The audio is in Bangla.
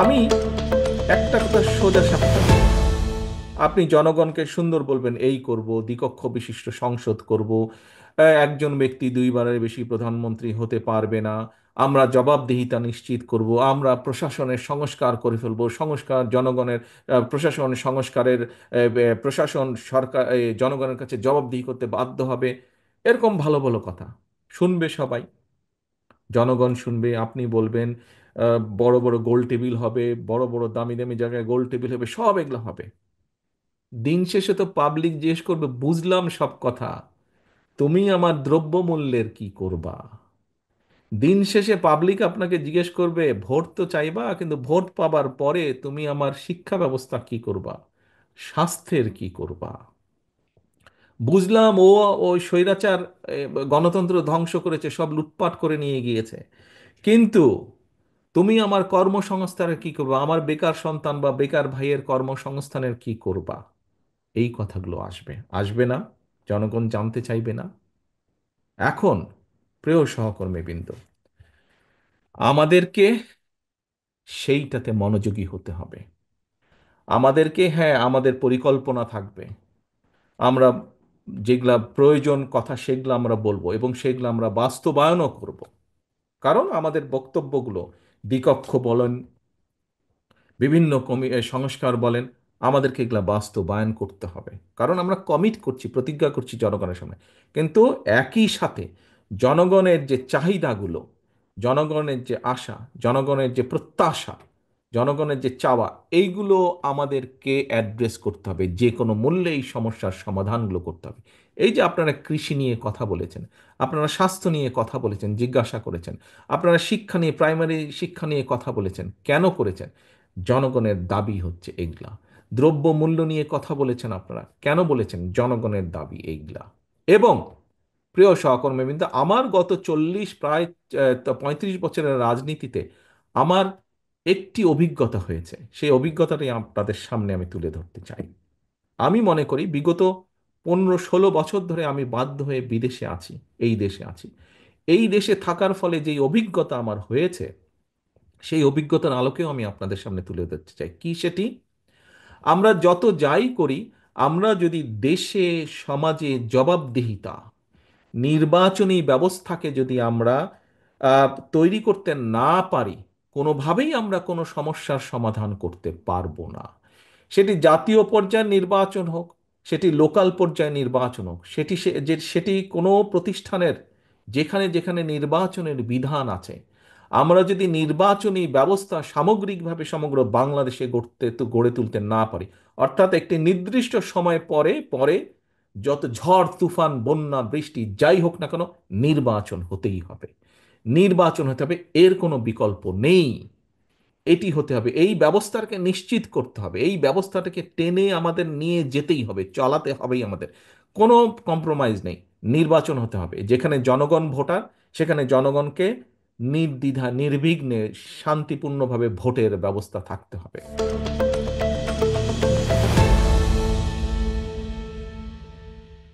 আমি একটা কথা সোজা সাপটা বলবো। আপনি জনগণকে সুন্দর বলবেন এই করব, দ্বিকক্ষ বিশিষ্ট সংসদ করব, একজন ব্যক্তি দুইবারের বেশি প্রধানমন্ত্রী হতে পারবে না, আমরা জবাবদিহিতা নিশ্চিত করব, আমরা প্রশাসনের সংস্কার করে ফেলব, সংস্কার জনগণের, প্রশাসনের সংস্কারের, প্রশাসন সরকার জনগণের কাছে জবাবদিহি করতে বাধ্য হবে। এরকম ভালো ভালো কথা শুনবে সবাই, জনগণ শুনবে, আপনি বলবেন বড় বড় গোল টেবিল হবে, বড় বড় দামি দামি জায়গায় গোল টেবিল হবে, সব এগুলো হবে। দিন শেষে তো পাবলিক জিজ্ঞেস করবে, বুঝলাম সব কথা, তুমি আমার দ্রব্যমূল্যের কি করবা? দিন শেষে পাবলিক আপনাকে জিজ্ঞেস করবে, ভোট তো চাইবা, কিন্তু ভোট পাবার পরে তুমি আমার শিক্ষা ব্যবস্থা কি করবা, স্বাস্থ্যের কি করবা? বুঝলাম ওই স্বৈরাচার গণতন্ত্র ধ্বংস করেছে, সব লুটপাট করে নিয়ে গিয়েছে, কিন্তু তুমি আমার কর্মসংস্থানের কি করবা, আমার বেকার সন্তান বা বেকার ভাইয়ের কর্মসংস্থানের কি করবা? এই কথাগুলো আসবে, আসবে না? জনগণ জানতে চাইবে না? এখন প্রিয় সহকর্মীবৃন্দ, আমাদেরকে সেইটাতে মনোযোগী হতে হবে। আমাদেরকে, হ্যাঁ, আমাদের পরিকল্পনা থাকবে, আমরা যেগুলা প্রয়োজন কথা সেগুলো আমরা বলবো এবং সেগুলো আমরা বাস্তবায়নও করব। কারণ আমাদের বক্তব্যগুলো, দ্বিকক্ষ বলেন, বিভিন্ন সংস্কার বলেন, আমাদেরকে এগুলা বাস্তবায়ন করতে হবে। কারণ আমরা কমিট করছি, প্রতিজ্ঞা করছি জনগণের সামনে। কিন্তু একই সাথে জনগণের যে চাহিদাগুলো, জনগণের যে আশা, জনগণের যে প্রত্যাশা, জনগণের যে চাওয়া, এইগুলো আমাদেরকে অ্যাড্রেস করতে হবে, যে কোনো মূল্যে এই সমস্যার সমাধানগুলো করতে হবে। এই যে আপনারা কৃষি নিয়ে কথা বলেছেন, আপনারা স্বাস্থ্য নিয়ে কথা বলেছেন, জিজ্ঞাসা করেছেন, আপনারা শিক্ষা নিয়ে, প্রাইমারি শিক্ষা নিয়ে কথা বলেছেন, কেন করেছেন? জনগণের দাবি হচ্ছে এগুলা। দ্রব্য মূল্য নিয়ে কথা বলেছেন আপনারা, কেন বলেছেন? জনগণের দাবি এইগুলা। এবং প্রিয় সহকর্মীবৃন্দ, আমার গত 35 বছরের রাজনীতিতে আমার একটি অভিজ্ঞতা হয়েছে, সেই অভিজ্ঞতাটাই আপনাদের সামনে আমি তুলে ধরতে চাই। আমি মনে করি বিগত 15-16 বছর ধরে আমি বাধ্য হয়ে বিদেশে আছি, এই দেশে আছি। এই দেশে থাকার ফলে যেই অভিজ্ঞতা আমার হয়েছে, সেই অভিজ্ঞতার আলোকেও আমি আপনাদের সামনে তুলে ধরতে চাই। কি সেটি? আমরা যত যাই করি, আমরা যদি দেশে, সমাজে জবাবদিহিতা, নির্বাচনী ব্যবস্থাকে যদি আমরা তৈরি করতে না পারি, কোনোভাবেই আমরা কোনো সমস্যার সমাধান করতে পারবো না। সেটি জাতীয় পর্যায়ের নির্বাচন হোক, সেটি লোকাল পর্যায়ে নির্বাচন হোক, সেটি কোনো প্রতিষ্ঠানের, যেখানে যেখানে নির্বাচনের বিধান আছে, আমরা যদি নির্বাচনী ব্যবস্থা সামগ্রিকভাবে সমগ্র বাংলাদেশে গড়ে তুলতে না পারি, অর্থাৎ একটি নির্দিষ্ট সময় পরে পরে যত ঝড় তুফান বন্যা বৃষ্টি যাই হোক না কেন, নির্বাচন হতেই হবে। নির্বাচন হতে হবে, এর কোনো বিকল্প নেই। এটি হতে হবে, এই ব্যবস্থাকে নিশ্চিত করতে হবে, এই ব্যবস্থাটাকে টেনে আমাদের নিয়ে যেতেই হবে, চালাতে হবেই আমাদের। কোনো কম্প্রোমাইজ নেই। নির্বাচন হতে হবে, যেখানে জনগণ ভোটার, সেখানে জনগণকে নির্দ্বিধা নির্বিঘ্নে শান্তিপূর্ণভাবে ভোটের ব্যবস্থা থাকতে হবে।